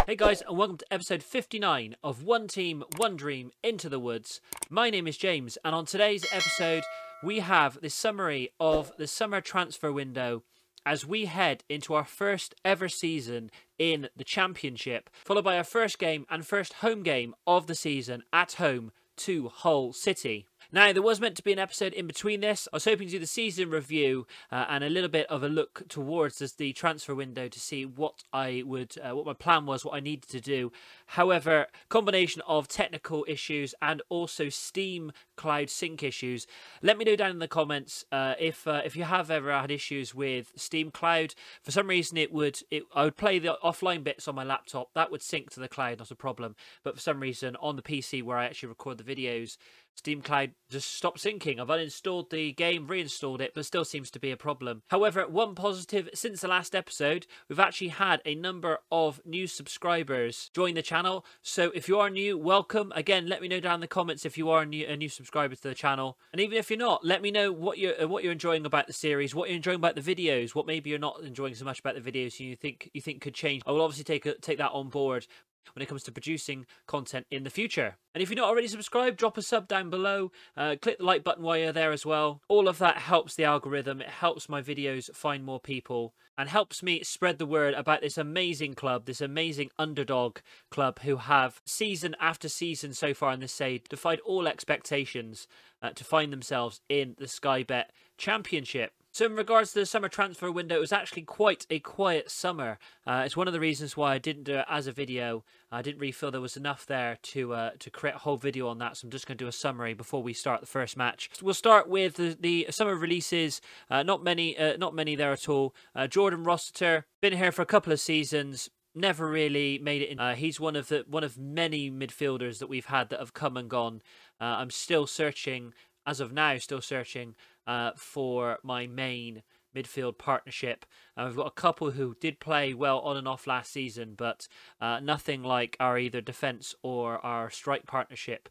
Hey guys, and welcome to episode 59 of One Team, One Dream, Into the Woods. My name is James, and on today's episode, we have the summary of the summer transfer window as we head into our first ever season in the Championship, followed by our first game and first home game of the season at home to Hull City. Now, there was meant to be an episode in between this. I was hoping to do the season review and a little bit of a look towards the transfer window to see what what my plan was, what I needed to do. However, combination of technical issues and also Steam Cloud sync issues. Let me know down in the comments if you have ever had issues with Steam Cloud. For some reason, I would play the offline bits on my laptop. That would sync to the cloud, not a problem. But for some reason, on the PC where I actually record the videos, Steam Cloud just stopped syncing. I've uninstalled the game, reinstalled it, but still seems to be a problem. However, one positive since the last episode, we've actually had a number of new subscribers join the channel. So if you are new, welcome. Again, let me know down in the comments if you are a new subscriber to the channel. And even if you're not, let me know what you're enjoying about the series, what you're enjoying about the videos, what maybe you're not enjoying so much about the videos and you think could change. I will obviously take that on board when it comes to producing content in the future. And if you're not already subscribed, drop a sub down below, click the like button while you're there as well. All of that helps the algorithm, it helps my videos find more people, and helps me spread the word about this amazing club, this amazing underdog club who have season after season so far in this stage defied all expectations to find themselves in the Sky Bet Championship. So in regards to the summer transfer window, it was actually quite a quiet summer. It's one of the reasons why I didn't do it as a video. I didn't really feel there was enough there to create a whole video on that, so I'm just going to do a summary before we start the first match. So we'll start with the summer releases. Not many there at all. Jordan Rossiter, been here for a couple of seasons. Never really made it in. He's one of many midfielders that we've had that have come and gone. I'm still searching, as of now, for my main midfield partnership. We've got a couple who did play well on and off last season, but nothing like our either defence or our strike partnership,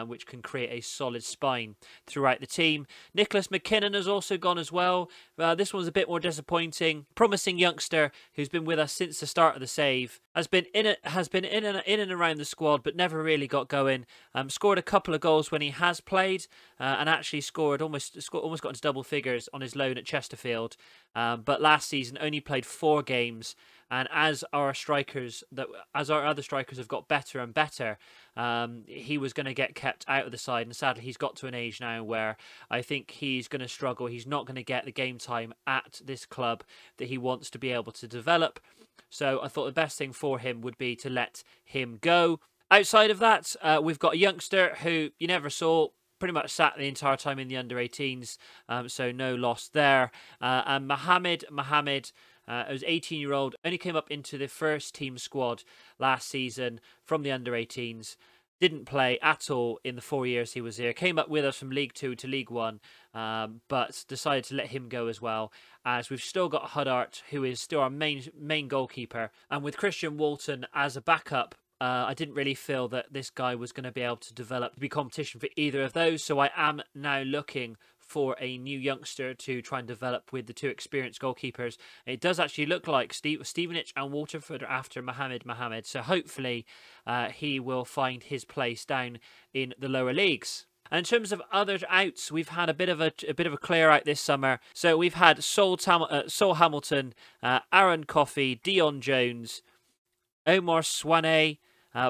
which can create a solid spine throughout the team. Nicholas McKinnon has also gone as well. This one's a bit more disappointing. Promising youngster who's been with us since the start of the save. Has been in and around the squad, but never really got going. Scored a couple of goals when he has played, and actually almost got into double figures on his loan at Chesterfield. But last season only played 4 games, and as our other strikers have got better and better, he was going to get kept out of the side, and sadly he's got to an age now where I think he's going to struggle. He's not going to get the game time at this club that he wants to be able to develop. So I thought the best thing for him would be to let him go. Outside of that, we've got a youngster who you never saw, pretty much sat the entire time in the under-18s, so no loss there. And Mohammed, who's 18-year-old, only came up into the first team squad last season from the under-18s. Didn't play at all in the 4 years he was here. Came up with us from League 2 to League 1, but decided to let him go as well, as we've still got Huddart, who is still our main goalkeeper. And with Christian Walton as a backup, I didn't really feel that this guy was going to be able to develop to be competition for either of those. So I am now looking for a new youngster to try and develop with the 2 experienced goalkeepers. It does actually look like Stevenage and Waterford are after Mohammed. So hopefully he will find his place down in the lower leagues. And in terms of other outs, we've had a bit of a clear out this summer. So we've had Sol Hamilton, Aaron Coffey, Dion Jones, Omar Swane,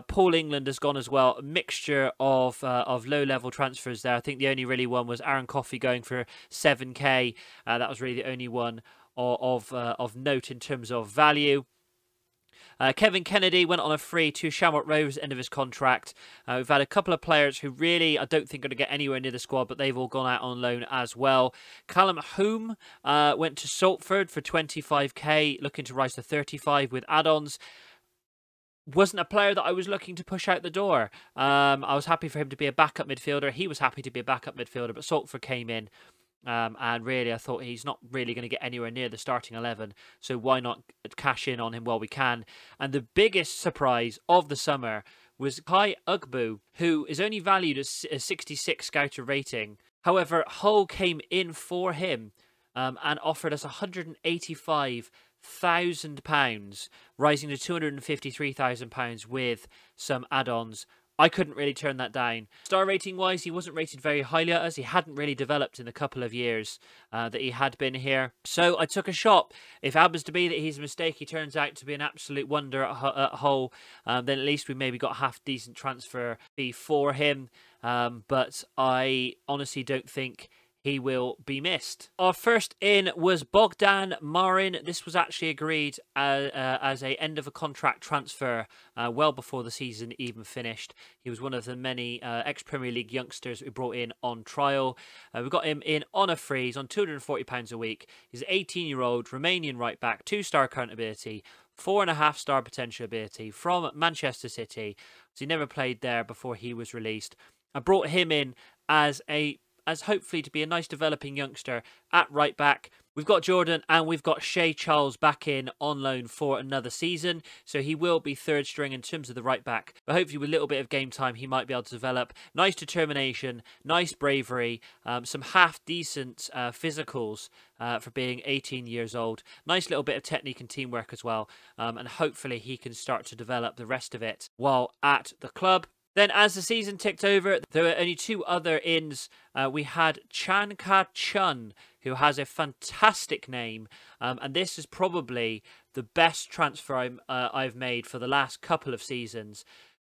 Paul England has gone as well. A mixture of low-level transfers there. I think the only really one was Aaron Coffey going for 7k. That was really the only one of note in terms of value. Kevin Kennedy went on a free to Shamrock Rovers, end of his contract. We've had a couple of players who really I don't think are going to get anywhere near the squad, but they've all gone out on loan as well. Callum Hume went to Salford for 25k, looking to rise to 35 with add-ons. Wasn't a player that I was looking to push out the door. I was happy for him to be a backup midfielder. He was happy to be a backup midfielder, but Salford came in. And really, I thought he's not really going to get anywhere near the starting 11. So why not cash in on him while we can? And the biggest surprise of the summer was Kai Ugbu, who is only valued as a 66 scouter rating. However, Hull came in for him and offered us 185 £253,000, rising to £253,000 with some add-ons. I couldn't really turn that down. Star rating wise, he wasn't rated very highly at us. He hadn't really developed in the couple of years that he had been here. So I took a shot. If it happens to be that he's a mistake, he turns out to be an absolute wonder at Hull, then at least we maybe got a half decent transfer fee for him. But I honestly don't think he will be missed. Our first in was Bogdan Marin. This was actually agreed as a end of a contract transfer well before the season even finished. He was one of the many ex-Premier League youngsters we brought in on trial. We got him in on a free. He's on £240 a week. He's an 18-year-old Romanian right-back, 2-star current ability, 4.5-star potential ability from Manchester City. So he never played there before he was released. I brought him in as hopefully to be a nice developing youngster at right back. We've got Jordan and we've got Shea Charles back in on loan for another season. So he will be third string in terms of the right back. But hopefully with a little bit of game time, he might be able to develop nice determination, nice bravery, some half decent physicals for being 18 years old. Nice little bit of technique and teamwork as well. And hopefully he can start to develop the rest of it while at the club. Then as the season ticked over, there were only two other ins. We had Chan Ka Chun, who has a fantastic name. And this is probably the best transfer I've made for the last couple of seasons.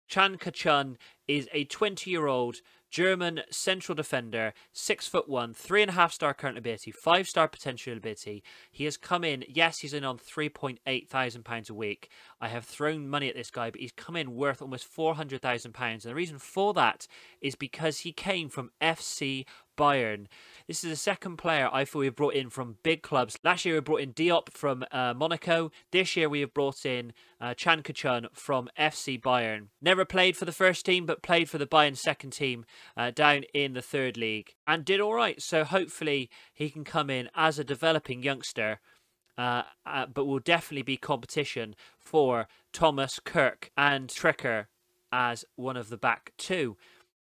Chan Ka Chun is a 20-year-old German central defender, 6'1", 3.5-star current ability, 5-star potential ability. He has come in, yes, he's in on £3,800 a week. I have thrown money at this guy, but he's come in worth almost £400,000. And the reason for that is because he came from FC Bayern. This is the second player I thought we brought in from big clubs. Last year we brought in Diop from Monaco. This year we have brought in Chan Ka Chun from FC Bayern. Never played for the first team, but played for the Bayern second team down in the third league and did all right. So hopefully he can come in as a developing youngster, but will definitely be competition for Thomas, Kirk and Tricker as one of the back two.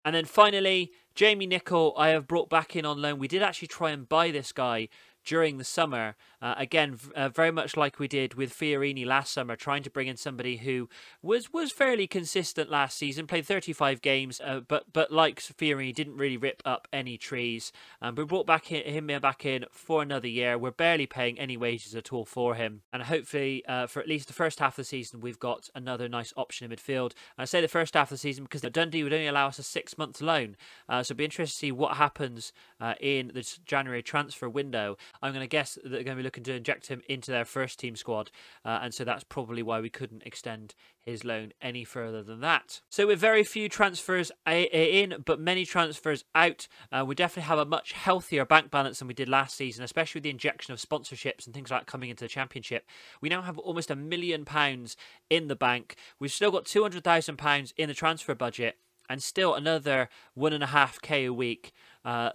And then finally, Jamie Nicol, I have brought back in on loan. We did actually try and buy this guy during the summer. Again, very much like we did with Fiorini last summer, trying to bring in somebody who was fairly consistent last season, played 35 games, but like Fiorini, didn't really rip up any trees. We brought him back in for another year. We're barely paying any wages at all for him. And hopefully, for at least the first half of the season, we've got another nice option in midfield. And I say the first half of the season because Dundee would only allow us a 6-month loan. So it'd be interesting to see what happens in the January transfer window. I'm going to guess that they're going to be looking to inject him into their first team squad. And so that's probably why we couldn't extend his loan any further than that. So with very few transfers in, but many transfers out, we definitely have a much healthier bank balance than we did last season, especially with the injection of sponsorships and things like that coming into the Championship. We now have almost £1 million in the bank. We've still got £200,000 in the transfer budget, and still another 1.5k a week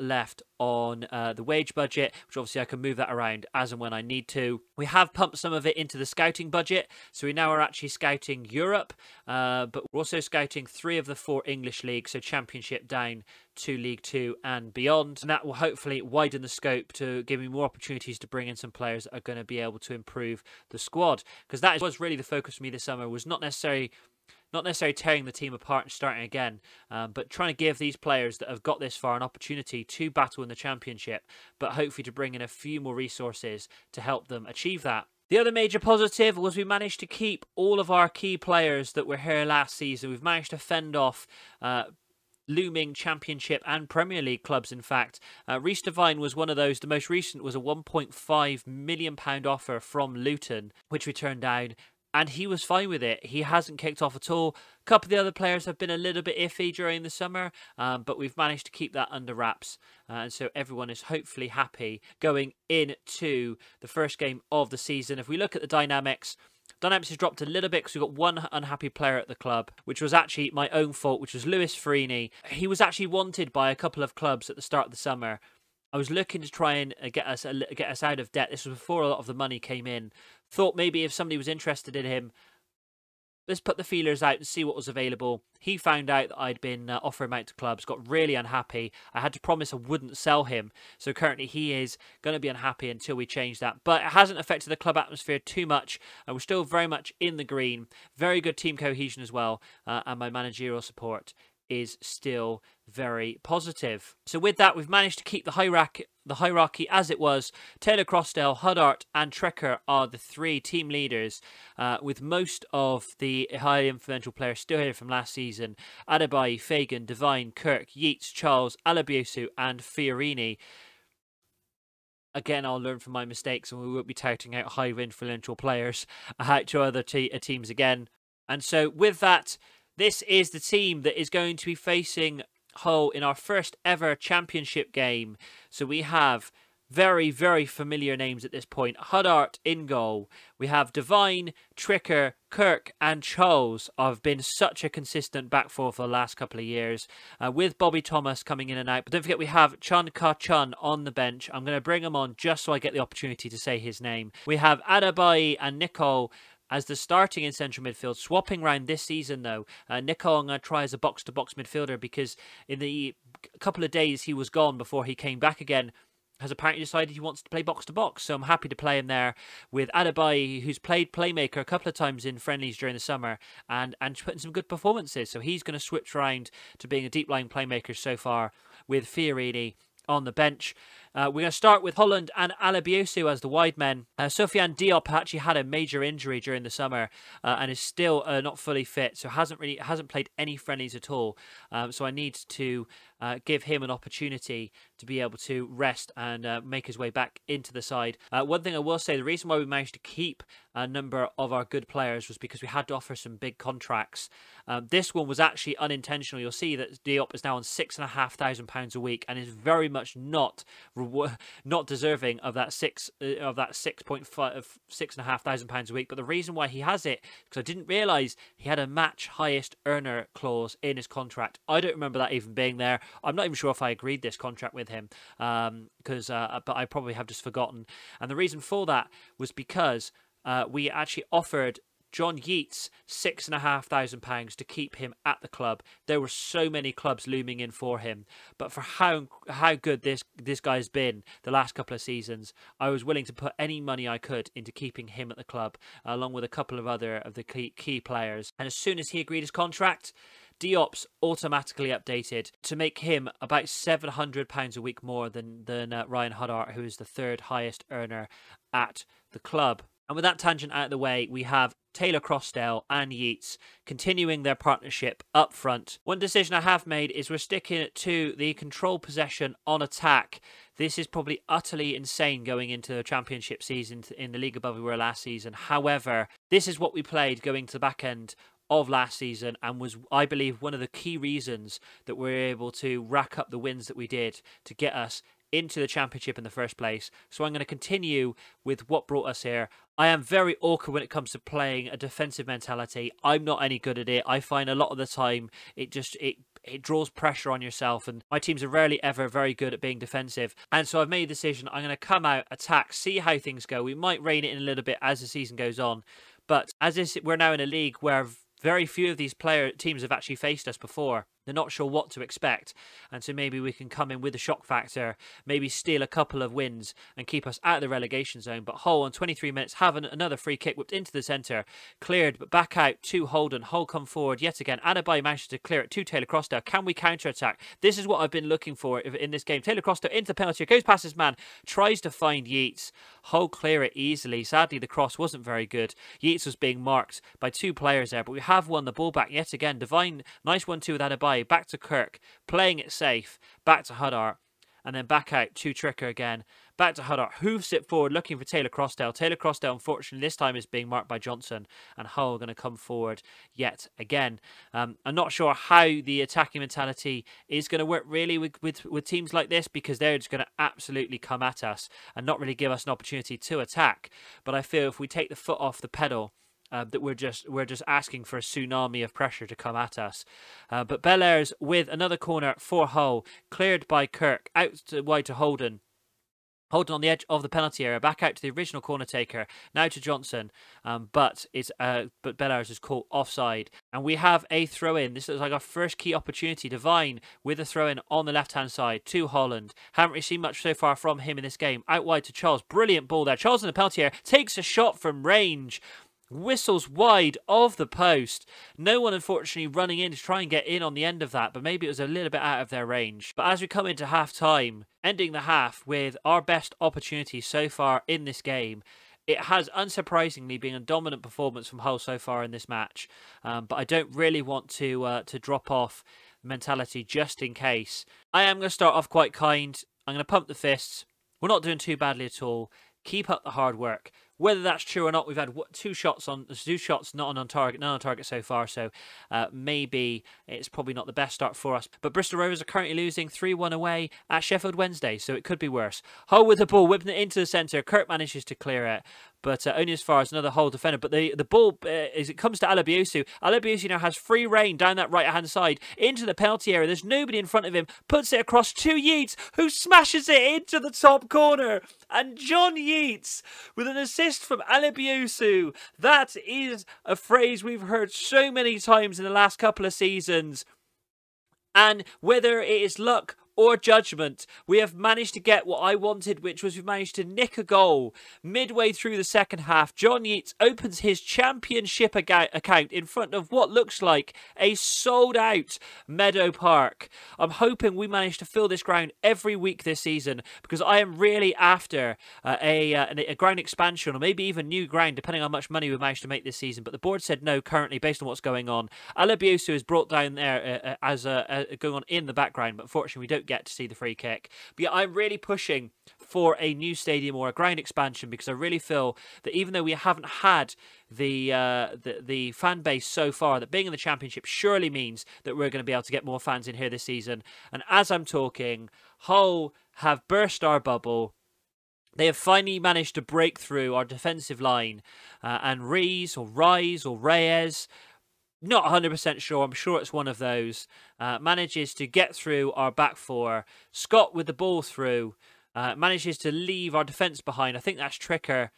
left on the wage budget, which obviously I can move that around as and when I need to. We have pumped some of it into the scouting budget, so we now are actually scouting Europe, but we're also scouting 3 of the 4 English leagues, so Championship down to League 2 and beyond. And that will hopefully widen the scope to give me more opportunities to bring in some players that are going to be able to improve the squad, because that was really the focus for me this summer, was not necessarily tearing the team apart and starting again, but trying to give these players that have got this far an opportunity to battle in the Championship, but hopefully to bring in a few more resources to help them achieve that. The other major positive was we managed to keep all of our key players that were here last season. We've managed to fend off looming Championship and Premier League clubs, in fact. Reece Devine was one of those. The most recent was a £1.5 million offer from Luton, which we turned down. And he was fine with it. He hasn't kicked off at all. A couple of the other players have been a little bit iffy during the summer, but we've managed to keep that under wraps. And so everyone is hopefully happy going into the first game of the season. If we look at the dynamics has dropped a little bit because we've got one unhappy player at the club, which was actually my own fault, which was Lewis Freeney. He was actually wanted by a couple of clubs at the start of the summer. I was looking to try and get us out of debt. This was before a lot of the money came in. Thought maybe if somebody was interested in him, let's put the feelers out and see what was available. He found out that I'd been offering him out to clubs, got really unhappy. I had to promise I wouldn't sell him. So currently he is going to be unhappy until we change that. But it hasn't affected the club atmosphere too much. We're still very much in the green. Very good team cohesion as well. And my managerial support is still very positive. So with that, we've managed to keep the hierarchy as it was. Taylor Crossdale, Huddart and Trekker are the three team leaders, with most of the highly influential players still here from last season. Adebayi, Fagan, Devine, Kirk, Yeats, Charles, Alabiusu and Fiorini. Again, I'll learn from my mistakes and we won't be touting out highly influential players out to other teams again. And so with that, this is the team that is going to be facing Hull in our first ever championship game. So we have very, very familiar names at this point. Huddart in goal. We have Devine, Trekker, Kirk and Charles have been such a consistent back four for the last couple of years, with Bobby Thomas coming in and out. But don't forget we have Chun Ka Chun on the bench. I'm going to bring him on just so I get the opportunity to say his name. We have Adebayi and Nicole as the starting in central midfield, swapping round this season though. Nicole I'm going to try as a box-to-box midfielder because in the couple of days he was gone before he came back again, has apparently decided he wants to play box-to-box. So I'm happy to play him there with Adebayi, who's played playmaker a couple of times in friendlies during the summer and putting some good performances. So he's going to switch around to being a deep-line playmaker so far with Fiorini on the bench. We're going to start with Holland and Alabiusu as the wide men. Sofiane Diop actually had a major injury during the summer and is still not fully fit, so hasn't played any friendlies at all. So I need to give him an opportunity to be able to rest and make his way back into the side. One thing I will say, the reason why we managed to keep a number of our good players was because we had to offer some big contracts. This one was actually unintentional. You'll see that Diop is now on £6,500 a week and is very much not deserving of that £6,500 a week. But the reason why he has it, because I didn't realise he had a match highest earner clause in his contract. I don't remember that even being there. I'm not even sure if I agreed this contract with him, but I probably have just forgotten. And the reason for that was because we actually offered John Yeats £6,500 to keep him at the club. There were so many clubs looming in for him, but for how good this guy's been the last couple of seasons, I was willing to put any money I could into keeping him at the club, along with a couple of other of the key players. And as soon as he agreed his contract, Diop's automatically updated to make him about £700 a week more than Ryan Huddart, who is the third highest earner at the club. And with that tangent out of the way, we have Taylor Crossdale and Yeats continuing their partnership up front. One decision I have made is we're sticking to the control possession on attack. This is probably utterly insane going into the championship season in the league above we were last season. However, this is what we played going to the back end of last season and was, I believe, one of the key reasons that we were able to rack up the wins that we did to get us into the championship in the first place. So I'm going to continue with what brought us here. I am very awkward when it comes to playing a defensive mentality. I'm not any good at it. I find a lot of the time it draws pressure on yourself, and my teams are rarely ever very good at being defensive. And so I've made a decision. I'm going to come out, attack, see how things go. We might rein it in a little bit as the season goes on, but we're now in a league where very few of these teams have actually faced us before. They're not sure what to expect, and so maybe we can come in with a shock factor, maybe steal a couple of wins and keep us out of the relegation zone. But Hull on 23 minutes have another free kick whipped into the centre, cleared but back out to Holden. Hull come forward yet again. Adebayi manages to clear it to Taylor Crossdale. Can we counter-attack? This is what I've been looking for in this game. Taylor Crossdale into the penalty, goes past his man, tries to find Yeats. Hull clear it easily. Sadly, the cross wasn't very good. Yeats was being marked by two players there, but we have won the ball back yet again. Devine, nice 1-2 with Adebayi. Back to Kirk, playing it safe, back to Huddart, and then back out to Trekker again, back to Huddart, hoofs it forward looking for Taylor Crossdale. Taylor Crossdale, unfortunately, this time is being marked by Johnson, and Hull are going to come forward yet again. I'm not sure how the attacking mentality is going to work really with teams like this, because they're just going to absolutely come at us and not really give us an opportunity to attack. But I feel if we take the foot off the pedal, that we're just asking for a tsunami of pressure to come at us. But Bellairs with another corner for Hull, cleared by Kirk, out wide to Holden. holding on the edge of the penalty area, back out to the original corner taker, now to Johnson, but Bellers is caught offside, and we have a throw-in. This looks like our first key opportunity. Devine with a throw-in on the left-hand side to Holland. Haven't really seen much so far from him in this game. Out wide to Charles, brilliant ball there. Charles in the penalty area, takes a shot from range, whistles wide of the post. No one, unfortunately, running in to try and get in on the end of that, but maybe it was a little bit out of their range. But as we come into half-time, ending the half with our best opportunity so far in this game, it has unsurprisingly been a dominant performance from Hull so far in this match. But I don't really want to drop off mentality just in case. I am going to start off quite kind. I'm going to pump the fists. We're not doing too badly at all. Keep up the hard work. Whether that's true or not, we've had two shots not on target, none on target so far, so maybe it's probably not the best start for us. But Bristol Rovers are currently losing 3-1 away at Sheffield Wednesday, so it could be worse. Hull with the ball, whipping it into the centre. Kirk manages to clear it, but only as far as another Hull defender. But the ball, as it comes to Alabiusu, Alabiusu now has free rein down that right-hand side into the penalty area. There's nobody in front of him, puts it across to Yeats, who smashes it into the top corner. And John Yeats with an assist from Alabiusu. That is a phrase we've heard so many times in the last couple of seasons. And whether it is luck or judgment, we have managed to get what I wanted, which was we've managed to nick a goal midway through the second half. John Yeats opens his championship account in front of what looks like a sold-out Meadow Park. I'm hoping we manage to fill this ground every week this season, because I am really after a ground expansion, or maybe even new ground, depending on how much money we manage to make this season. But the board said no currently, based on what's going on. Alabiusu is brought down there as going on in the background, but unfortunately we don't get to see the free kick. But yeah, I'm really pushing for a new stadium or a ground expansion, because I really feel that even though we haven't had the fan base so far, that being in the Championship surely means that we're going to be able to get more fans in here this season. And as I'm talking, Hull have burst our bubble. They have finally managed to break through our defensive line, and Reyes, not 100% sure, I'm sure it's one of those, manages to get through our back four. Scott with the ball through, manages to leave our defence behind. I think that's Tricker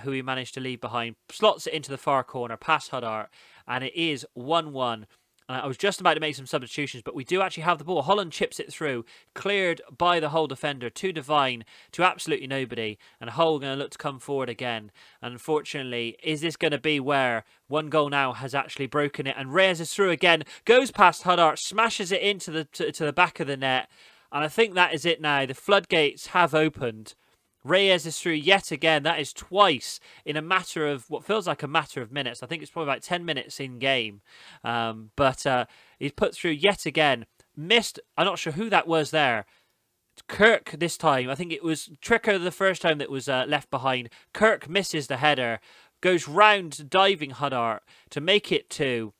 who he managed to leave behind. Slots it into the far corner, past Huddart, and it is 1-1. I was just about to make some substitutions, but we do actually have the ball. Holland chips it through, cleared by the Hull defender to Devine, to absolutely nobody. And Hull going to look to come forward again. And unfortunately, is this going to be where one goal now has actually broken it? And Reyes is through again, goes past Huddart, smashes it into the back of the net. And I think that is it now. The floodgates have opened. Reyes is through yet again. That is twice in a matter of what feels like a matter of minutes. I think it's probably about 10 minutes in game. But he's put through yet again. Missed. I'm not sure who that was there. Kirk this time. I think it was Tricker the first time that was left behind. Kirk misses the header. Goes round diving Huddart to make it 2.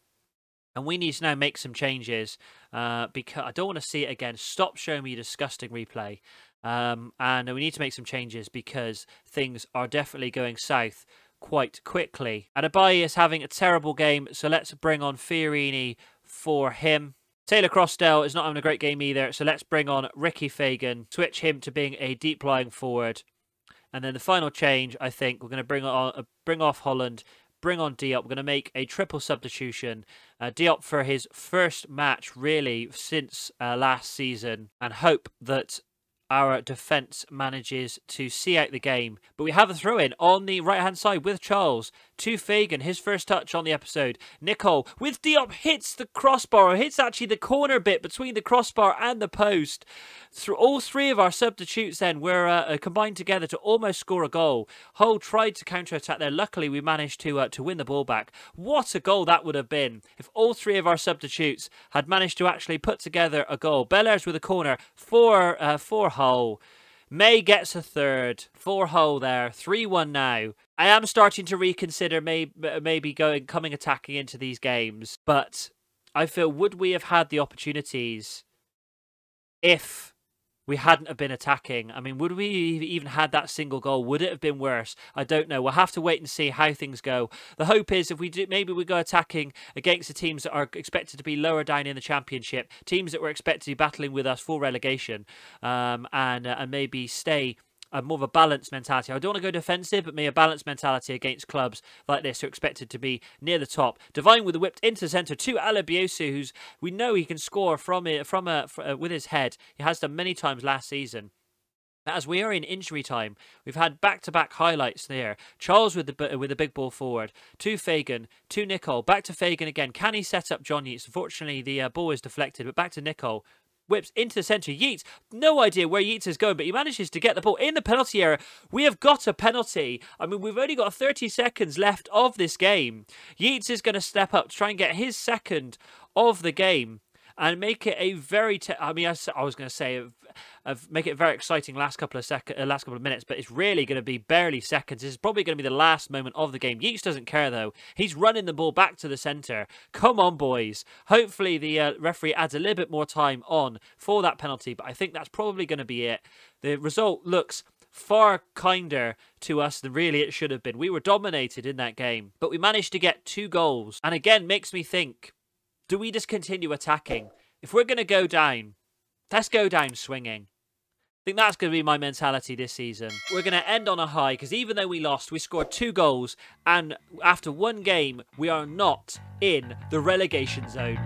And we need to now make some changes, because I don't want to see it again. Stop showing me disgusting replay. And we need to make some changes, because things are definitely going south quite quickly. Adebayo is having a terrible game, so let's bring on Fiorini for him. Taylor Crosdale is not having a great game either, so let's bring on Ricky Fagan, switch him to being a deep-lying forward. And then the final change, I think, we're going to bring off Holland, bring on Diop. We're going to make a triple substitution. Diop for his first match, really, since last season, and hope that our defence manages to see out the game. But we have a throw-in on the right-hand side with Charles to Fagan. His first touch on the episode. Nicole with Diop hits the crossbar, or hits actually the corner bit between the crossbar and the post. Through all three of our substitutes then were combined together to almost score a goal. Hull tried to counter-attack there. Luckily, we managed to win the ball back. What a goal that would have been if all three of our substitutes had managed to actually put together a goal. Bellairs with a corner for Hull. May gets a third for Hull there. 3-1 now. I am starting to reconsider maybe coming attacking into these games, but I feel, would we have had the opportunities if we hadn't have been attacking? I mean, would we even had that single goal? Would it have been worse? I don't know. We'll have to wait and see how things go. The hope is if we do, maybe we go attacking against the teams that are expected to be lower down in the Championship, teams that were expected to be battling with us for relegation, and maybe stay more of a balanced mentality. I don't want to go defensive, but maybe a balanced mentality against clubs like this who are expected to be near the top. Divine with the whipped into the centre to Alabiosu, who's we know he can score with his head. He has done many times last season. As we are in injury time, we've had back-to-back highlights there. Charles with the big ball forward, to Fagan, to Nicole, back to Fagan again. Can he set up John Yeats? Unfortunately, the ball is deflected, but back to Nicole. Whips into the centre. Yeats, no idea where Yeats is going, but he manages to get the ball in the penalty area. We have got a penalty. I mean, we've only got 30 seconds left of this game. Yeats is going to step up to try and get his second of the game and make it a very, I was going to say, make it very exciting last couple of minutes, but it's really going to be barely seconds. This is probably going to be the last moment of the game. Yeats doesn't care though. He's running the ball back to the centre. Come on, boys. Hopefully the referee adds a little bit more time on for that penalty, but I think that's probably going to be it. The result looks far kinder to us than really it should have been. We were dominated in that game, but we managed to get 2 goals. And again, makes me think, do we just continue attacking? If we're going to go down, let's go down swinging. I think that's going to be my mentality this season. We're going to end on a high because even though we lost, we scored 2 goals. And after 1 game, we are not in the relegation zone.